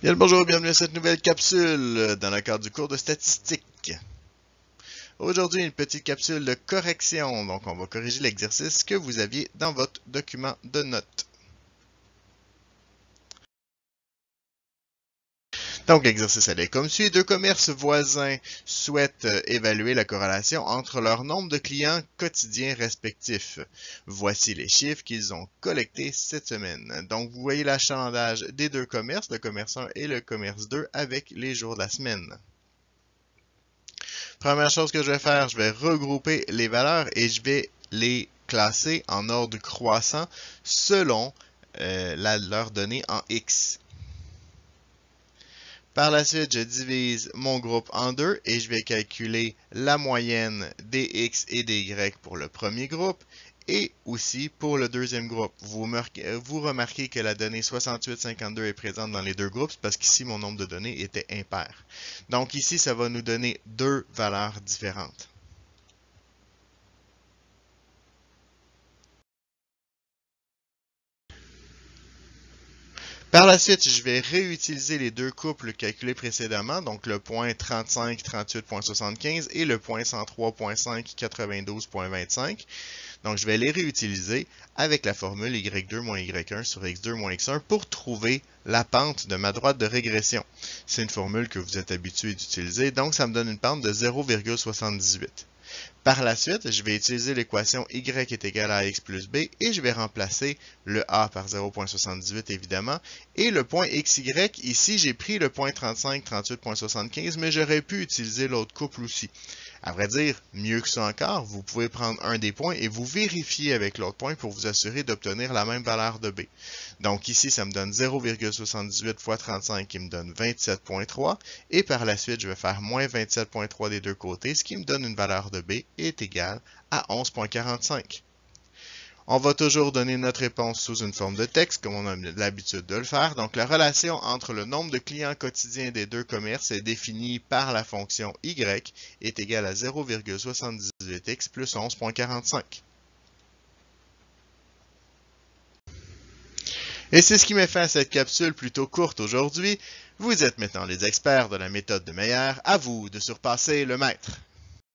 Bien le bonjour, bienvenue à cette nouvelle capsule dans le cadre du cours de statistique. Aujourd'hui, une petite capsule de correction, donc on va corriger l'exercice que vous aviez dans votre document de notes. Donc l'exercice allait comme suit. Deux commerces voisins souhaitent évaluer la corrélation entre leur nombre de clients quotidiens respectifs. Voici les chiffres qu'ils ont collectés cette semaine. Donc vous voyez l'achalandage des deux commerces, le commerce 1 et le commerce 2, avec les jours de la semaine. Première chose que je vais faire, je vais regrouper les valeurs et je vais les classer en ordre croissant selon leurs données en X. Par la suite, je divise mon groupe en deux et je vais calculer la moyenne des X et des Y pour le premier groupe et aussi pour le deuxième groupe. Vous remarquez que la donnée 68,52 est présente dans les deux groupes parce qu'ici, mon nombre de données était impair. Donc ici, ça va nous donner deux valeurs différentes. Par la suite, je vais réutiliser les deux couples calculés précédemment, donc le point 35 38.75 et le point 103.5 92.25. Donc, je vais les réutiliser avec la formule y2 moins y1 sur x2 moins x1 pour trouver la pente de ma droite de régression. C'est une formule que vous êtes habitué d'utiliser, donc ça me donne une pente de 0,78. Par la suite, je vais utiliser l'équation y est égal à x plus b et je vais remplacer le a par 0,78 évidemment. Et le point xy, ici j'ai pris le point 35, 38.75, mais j'aurais pu utiliser l'autre couple aussi. À vrai dire, mieux que ça encore, vous pouvez prendre un des points et vous vérifier avec l'autre point pour vous assurer d'obtenir la même valeur de b. Donc ici, ça me donne 0,78 fois 35 qui me donne 27,3. Et par la suite, je vais faire moins 27,3 des deux côtés, ce qui me donne une valeur de b est égale à 11,45. On va toujours donner notre réponse sous une forme de texte, comme on a l'habitude de le faire. Donc, la relation entre le nombre de clients quotidiens des deux commerces est définie par la fonction y est égale à 0,78x plus 11,45. Et c'est ce qui met fin à cette capsule plutôt courte aujourd'hui. Vous êtes maintenant les experts de la méthode de Meyer. À vous de surpasser le maître.